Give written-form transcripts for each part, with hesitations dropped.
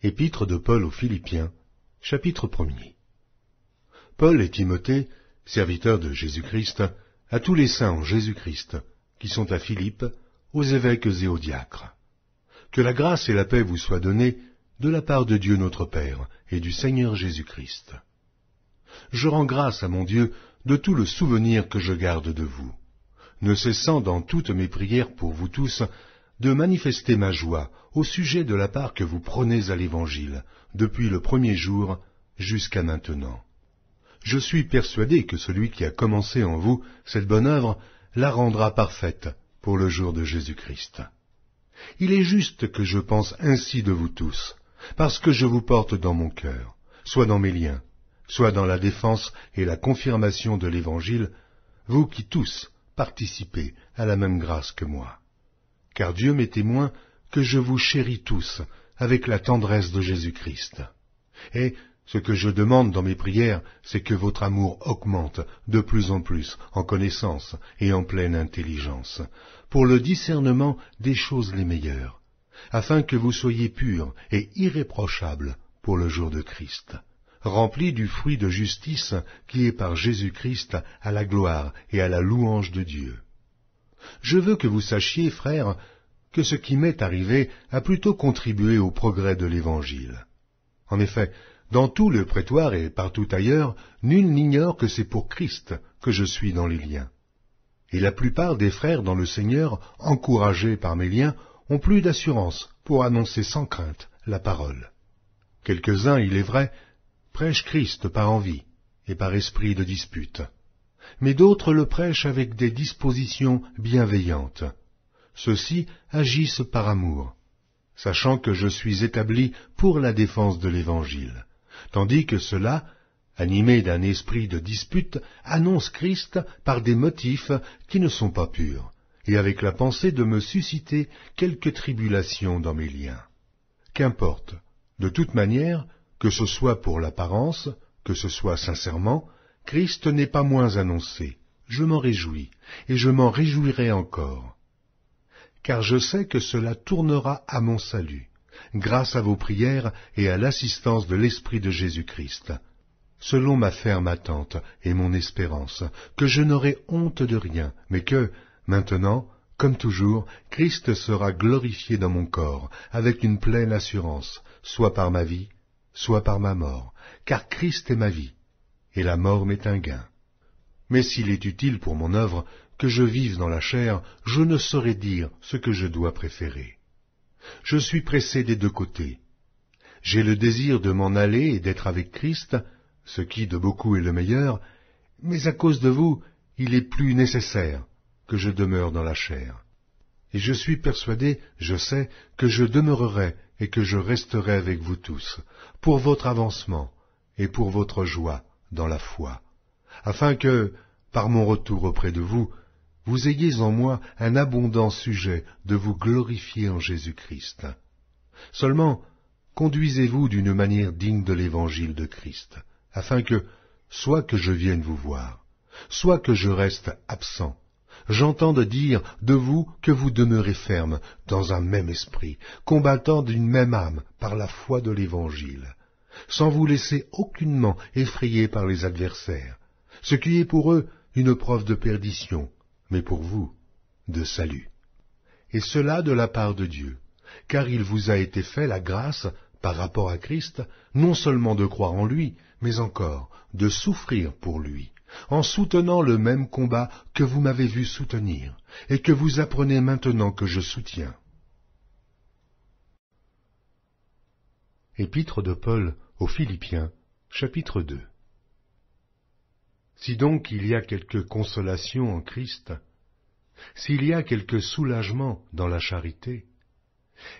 Épître de Paul aux Philippiens, chapitre 1er. Paul et Timothée, serviteurs de Jésus-Christ, à tous les saints en Jésus-Christ, qui sont à Philippe, aux évêques et aux diacres. Que la grâce et la paix vous soient données de la part de Dieu notre Père et du Seigneur Jésus-Christ. Je rends grâce à mon Dieu de tout le souvenir que je garde de vous, ne cessant dans toutes mes prières pour vous tous de manifester ma joie au sujet de la part que vous prenez à l'Évangile, depuis le premier jour jusqu'à maintenant. Je suis persuadé que celui qui a commencé en vous cette bonne œuvre la rendra parfaite pour le jour de Jésus-Christ. Il est juste que je pense ainsi de vous tous, parce que je vous porte dans mon cœur, soit dans mes liens, soit dans la défense et la confirmation de l'Évangile, vous qui tous participez à la même grâce que moi. Car Dieu m'est témoin que je vous chéris tous avec la tendresse de Jésus-Christ. Et ce que je demande dans mes prières, c'est que votre amour augmente de plus en plus en connaissance et en pleine intelligence, pour le discernement des choses les meilleures, afin que vous soyez purs et irréprochables pour le jour de Christ, remplis du fruit de justice qui est par Jésus-Christ à la gloire et à la louange de Dieu. Je veux que vous sachiez, frères, que ce qui m'est arrivé a plutôt contribué au progrès de l'Évangile. En effet, dans tout le prétoire et partout ailleurs, nul n'ignore que c'est pour Christ que je suis dans les liens. Et la plupart des frères dans le Seigneur, encouragés par mes liens, ont plus d'assurance pour annoncer sans crainte la parole. Quelques-uns, il est vrai, prêchent Christ par envie et par esprit de dispute, mais d'autres le prêchent avec des dispositions bienveillantes. Ceux-ci agissent par amour, sachant que je suis établi pour la défense de l'Évangile, tandis que ceux-là, animés d'un esprit de dispute, annoncent Christ par des motifs qui ne sont pas purs, et avec la pensée de me susciter quelques tribulations dans mes liens. Qu'importe, de toute manière, que ce soit pour l'apparence, que ce soit sincèrement, Christ n'est pas moins annoncé. Je m'en réjouis, et je m'en réjouirai encore. Car je sais que cela tournera à mon salut, grâce à vos prières et à l'assistance de l'Esprit de Jésus-Christ, selon ma ferme attente et mon espérance, que je n'aurai honte de rien, mais que, maintenant, comme toujours, Christ sera glorifié dans mon corps, avec une pleine assurance, soit par ma vie, soit par ma mort, car Christ est ma vie, et la mort m'est un gain. Mais s'il est utile pour mon œuvre que je vive dans la chair, je ne saurais dire ce que je dois préférer. Je suis pressé des deux côtés. J'ai le désir de m'en aller et d'être avec Christ, ce qui de beaucoup est le meilleur, mais à cause de vous, il est plus nécessaire que je demeure dans la chair. Et je suis persuadé, je sais, que je demeurerai et que je resterai avec vous tous, pour votre avancement et pour votre joie dans la foi, afin que, par mon retour auprès de vous, vous ayez en moi un abondant sujet de vous glorifier en Jésus-Christ. Seulement, conduisez-vous d'une manière digne de l'Évangile de Christ, afin que, soit que je vienne vous voir, soit que je reste absent, j'entende dire de vous que vous demeurez ferme dans un même esprit, combattant d'une même âme par la foi de l'Évangile, sans vous laisser aucunement effrayer par les adversaires, ce qui est pour eux une preuve de perdition, mais pour vous, de salut. Et cela de la part de Dieu, car il vous a été fait la grâce, par rapport à Christ, non seulement de croire en lui, mais encore de souffrir pour lui, en soutenant le même combat que vous m'avez vu soutenir, et que vous apprenez maintenant que je soutiens. Épître de Paul aux Philippiens, chapitre 2. Si donc il y a quelque consolation en Christ, s'il y a quelque soulagement dans la charité,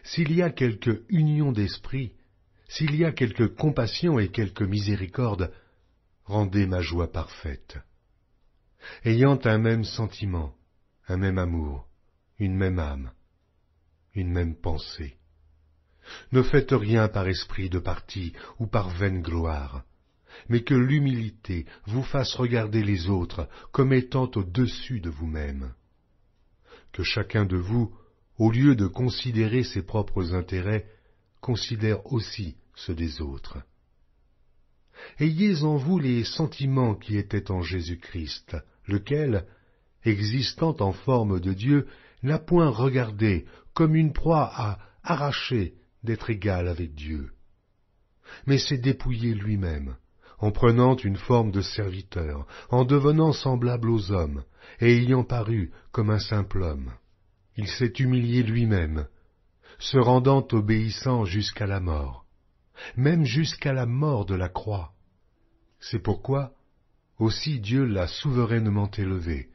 s'il y a quelque union d'esprit, s'il y a quelque compassion et quelque miséricorde, rendez ma joie parfaite. Ayant un même sentiment, un même amour, une même âme, une même pensée. Ne faites rien par esprit de parti ou par vaine gloire, mais que l'humilité vous fasse regarder les autres comme étant au-dessus de vous-même. Que chacun de vous, au lieu de considérer ses propres intérêts, considère aussi ceux des autres. Ayez en vous les sentiments qui étaient en Jésus-Christ, lequel, existant en forme de Dieu, n'a point regardé comme une proie à arracher d'être égal avec Dieu, mais s'est dépouillé lui-même, en prenant une forme de serviteur, en devenant semblable aux hommes, et ayant paru comme un simple homme. Il s'est humilié lui-même, se rendant obéissant jusqu'à la mort, même jusqu'à la mort de la croix. C'est pourquoi aussi Dieu l'a souverainement élevé,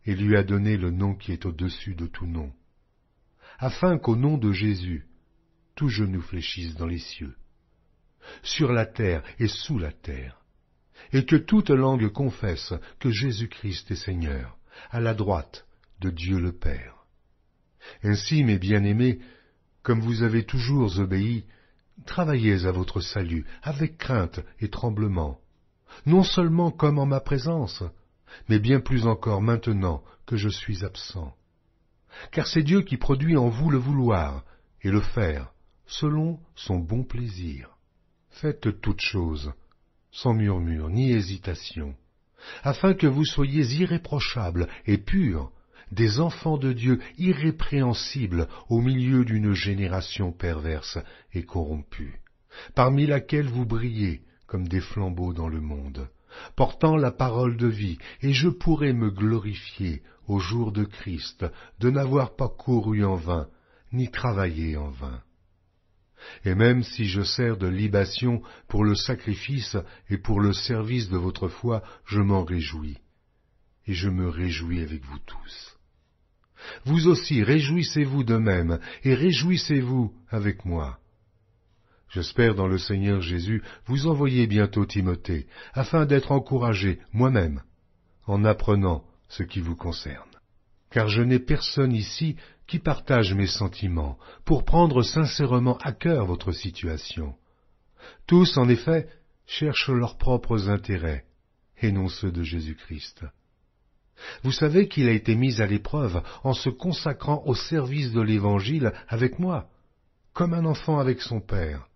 et lui a donné le nom qui est au-dessus de tout nom, afin qu'au nom de Jésus, tout genou fléchisse dans les cieux, sur la terre et sous la terre, et que toute langue confesse que Jésus-Christ est Seigneur, à la droite de Dieu le Père. Ainsi, mes bien-aimés, comme vous avez toujours obéi, travaillez à votre salut avec crainte et tremblement, non seulement comme en ma présence, mais bien plus encore maintenant que je suis absent. Car c'est Dieu qui produit en vous le vouloir et le faire, selon son bon plaisir. Faites toutes choses, sans murmure ni hésitation, afin que vous soyez irréprochables et purs, des enfants de Dieu irrépréhensibles au milieu d'une génération perverse et corrompue, parmi laquelle vous brillez comme des flambeaux dans le monde, portant la parole de vie, et je pourrai me glorifier au jour de Christ de n'avoir pas couru en vain, ni travaillé en vain. Et même si je sers de libation pour le sacrifice et pour le service de votre foi, je m'en réjouis, et je me réjouis avec vous tous. Vous aussi, réjouissez-vous de même, et réjouissez-vous avec moi. J'espère dans le Seigneur Jésus vous envoyer bientôt Timothée, afin d'être encouragé moi-même, en apprenant ce qui vous concerne. Car je n'ai personne ici qui partage mes sentiments, pour prendre sincèrement à cœur votre situation. Tous, en effet, cherchent leurs propres intérêts, et non ceux de Jésus-Christ. Vous savez qu'il a été mis à l'épreuve en se consacrant au service de l'Évangile avec moi, comme un enfant avec son père.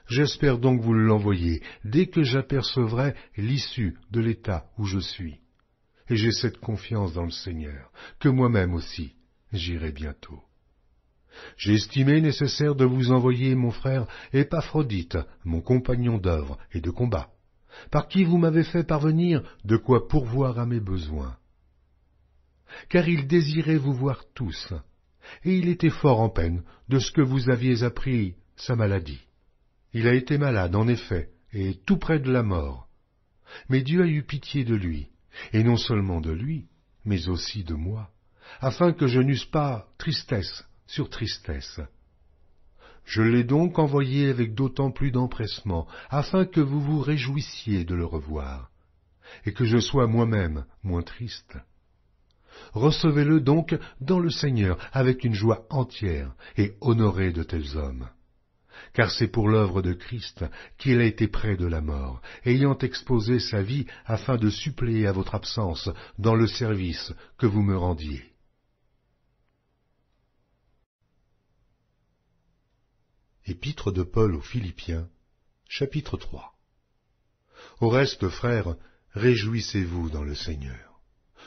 J'espère donc vous l'envoyer dès que j'apercevrai l'issue de l'état où je suis. Et j'ai cette confiance dans le Seigneur, que moi-même aussi j'irai bientôt. J'ai estimé nécessaire de vous envoyer mon frère Épaphrodite, mon compagnon d'œuvre et de combat, par qui vous m'avez fait parvenir de quoi pourvoir à mes besoins. Car il désirait vous voir tous, et il était fort en peine de ce que vous aviez appris sa maladie. Il a été malade, en effet, et tout près de la mort. Mais Dieu a eu pitié de lui, et non seulement de lui, mais aussi de moi, afin que je n'eusse pas tristesse sur tristesse. Je l'ai donc envoyé avec d'autant plus d'empressement, afin que vous vous réjouissiez de le revoir, et que je sois moi-même moins triste. Recevez-le donc dans le Seigneur avec une joie entière, et honorez de tels hommes. Car c'est pour l'œuvre de Christ qu'il a été près de la mort, ayant exposé sa vie afin de suppléer à votre absence dans le service que vous me rendiez. Épître de Paul aux Philippiens, chapitre 3. Au reste, frères, réjouissez-vous dans le Seigneur.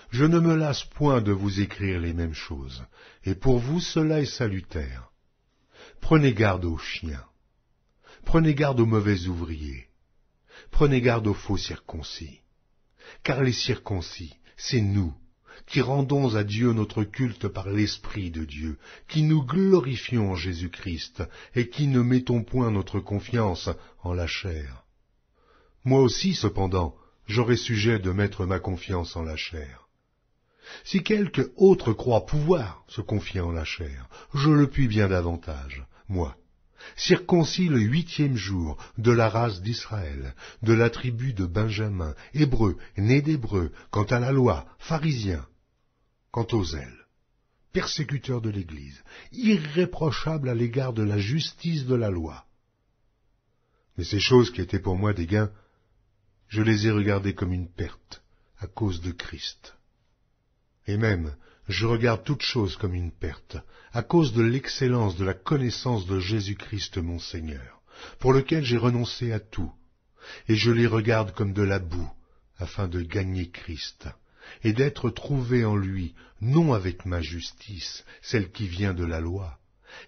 Je ne me lasse point de vous écrire les mêmes choses, et pour vous cela est salutaire. Prenez garde aux chiens. Prenez garde aux mauvais ouvriers. Prenez garde aux faux circoncis. Car les circoncis, c'est nous, qui rendons à Dieu notre culte par l'Esprit de Dieu, qui nous glorifions en Jésus-Christ, et qui ne mettons point notre confiance en la chair. Moi aussi, cependant, j'aurai sujet de mettre ma confiance en la chair. Si quelque autre croit pouvoir se confier en la chair, je le puis bien davantage, moi, circoncis le 8e jour, de la race d'Israël, de la tribu de Benjamin, hébreu, né d'hébreu, quant à la loi, pharisien, quant au zèle, persécuteur de l'Église, irréprochable à l'égard de la justice de la loi. Mais ces choses qui étaient pour moi des gains, je les ai regardées comme une perte à cause de Christ. Et même, je regarde toute chose comme une perte, à cause de l'excellence de la connaissance de Jésus-Christ mon Seigneur, pour lequel j'ai renoncé à tout, et je les regarde comme de la boue, afin de gagner Christ, et d'être trouvé en lui, non avec ma justice, celle qui vient de la loi,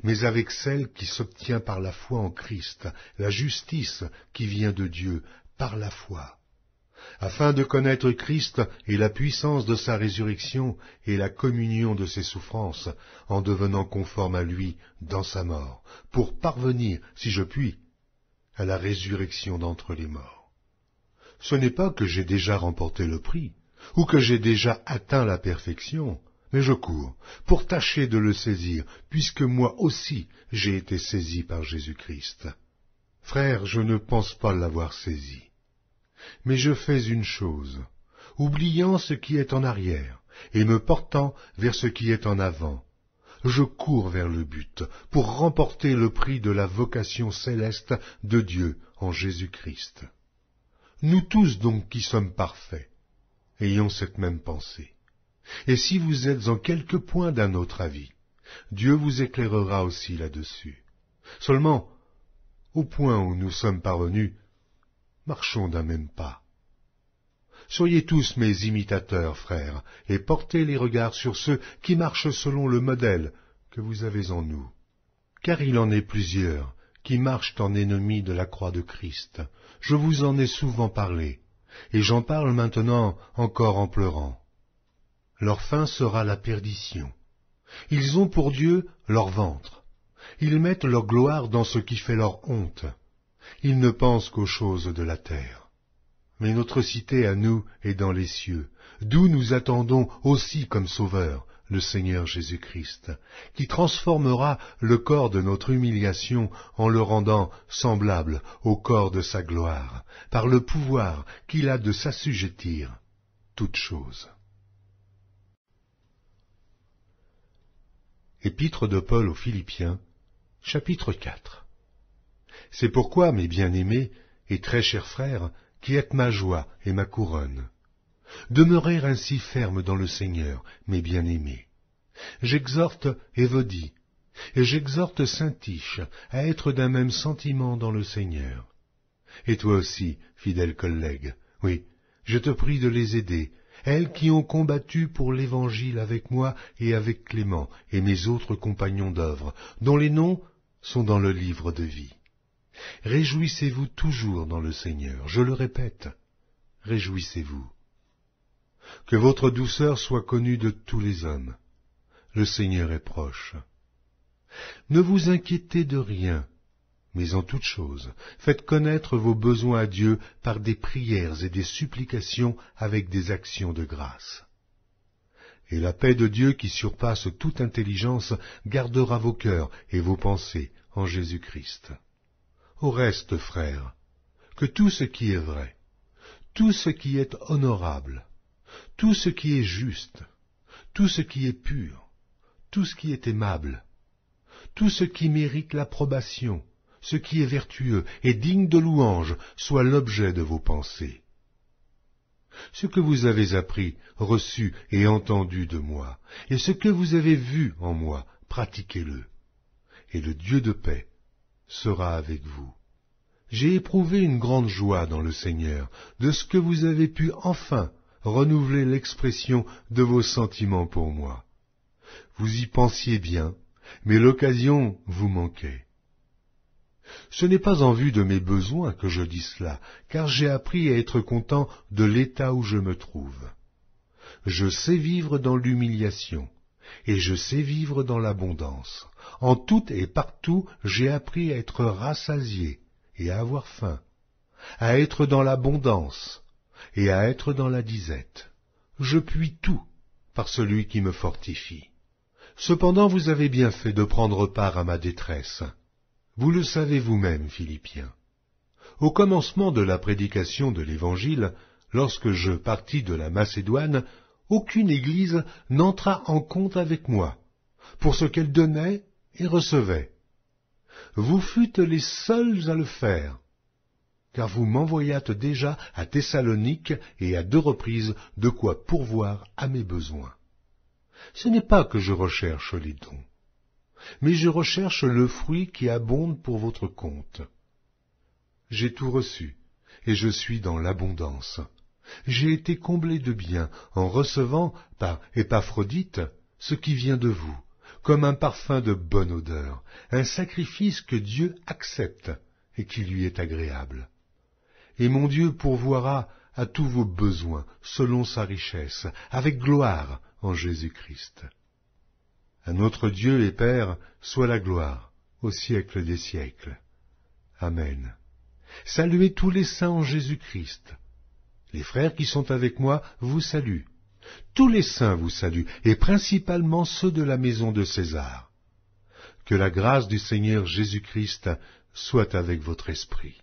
mais avec celle qui s'obtient par la foi en Christ, la justice qui vient de Dieu par la foi, afin de connaître Christ et la puissance de sa résurrection et la communion de ses souffrances, en devenant conforme à lui dans sa mort, pour parvenir, si je puis, à la résurrection d'entre les morts. Ce n'est pas que j'ai déjà remporté le prix, ou que j'ai déjà atteint la perfection, mais je cours pour tâcher de le saisir, puisque moi aussi j'ai été saisi par Jésus-Christ. Frères, je ne pense pas l'avoir saisi. Mais je fais une chose, oubliant ce qui est en arrière, et me portant vers ce qui est en avant. Je cours vers le but, pour remporter le prix de la vocation céleste de Dieu en Jésus-Christ. Nous tous donc qui sommes parfaits, ayons cette même pensée. Et si vous êtes en quelque point d'un autre avis, Dieu vous éclairera aussi là-dessus. Seulement, au point où nous sommes parvenus, marchons d'un même pas. Soyez tous mes imitateurs, frères, et portez les regards sur ceux qui marchent selon le modèle que vous avez en nous. Car il en est plusieurs qui marchent en ennemis de la croix de Christ. Je vous en ai souvent parlé, et j'en parle maintenant encore en pleurant. Leur fin sera la perdition. Ils ont pour Dieu leur ventre. Ils mettent leur gloire dans ce qui fait leur honte. Ils ne pensent qu'aux choses de la terre. Mais notre cité à nous est dans les cieux, d'où nous attendons aussi comme Sauveur le Seigneur Jésus-Christ, qui transformera le corps de notre humiliation en le rendant semblable au corps de sa gloire, par le pouvoir qu'il a de s'assujettir toutes choses. Épître de Paul aux Philippiens, chapitre 4. C'est pourquoi, mes bien-aimés et très chers frères, qui êtes ma joie et ma couronne, demeurez ainsi fermes dans le Seigneur, mes bien-aimés. J'exhorte Évodie, et j'exhorte Syntyche à être d'un même sentiment dans le Seigneur. Et toi aussi, fidèle collègue, oui, je te prie de les aider, elles qui ont combattu pour l'Évangile avec moi et avec Clément et mes autres compagnons d'œuvre, dont les noms sont dans le livre de vie. Réjouissez-vous toujours dans le Seigneur, je le répète, réjouissez-vous. Que votre douceur soit connue de tous les hommes. Le Seigneur est proche. Ne vous inquiétez de rien, mais en toute chose, faites connaître vos besoins à Dieu par des prières et des supplications avec des actions de grâce. Et la paix de Dieu qui surpasse toute intelligence gardera vos cœurs et vos pensées en Jésus-Christ. Au reste, frères, que tout ce qui est vrai, tout ce qui est honorable, tout ce qui est juste, tout ce qui est pur, tout ce qui est aimable, tout ce qui mérite l'approbation, ce qui est vertueux et digne de louange, soit l'objet de vos pensées. Ce que vous avez appris, reçu et entendu de moi, et ce que vous avez vu en moi, pratiquez-le, et le Dieu de paix sera avec vous. J'ai éprouvé une grande joie dans le Seigneur, de ce que vous avez pu enfin renouveler l'expression de vos sentiments pour moi. Vous y pensiez bien, mais l'occasion vous manquait. Ce n'est pas en vue de mes besoins que je dis cela, car j'ai appris à être content de l'état où je me trouve. Je sais vivre dans l'humiliation, et je sais vivre dans l'abondance. En tout et partout, j'ai appris à être rassasié et à avoir faim, à être dans l'abondance et à être dans la disette. Je puis tout par celui qui me fortifie. Cependant, vous avez bien fait de prendre part à ma détresse. Vous le savez vous-même, Philippiens. Au commencement de la prédication de l'Évangile, lorsque je partis de la Macédoine, aucune église n'entra en compte avec moi, pour ce qu'elle donnait et recevait. Vous fûtes les seuls à le faire, car vous m'envoyâtes déjà à Thessalonique et à 2 reprises de quoi pourvoir à mes besoins. Ce n'est pas que je recherche les dons, mais je recherche le fruit qui abonde pour votre compte. J'ai tout reçu, et je suis dans l'abondance. J'ai été comblé de bien en recevant par Épaphrodite ce qui vient de vous, comme un parfum de bonne odeur, un sacrifice que Dieu accepte et qui lui est agréable. Et mon Dieu pourvoira à tous vos besoins selon sa richesse, avec gloire en Jésus-Christ. À notre Dieu et Père soit la gloire au siècle des siècles. Amen. Saluez tous les saints en Jésus-Christ. Les frères qui sont avec moi vous saluent. Tous les saints vous saluent, et principalement ceux de la maison de César. Que la grâce du Seigneur Jésus-Christ soit avec votre esprit.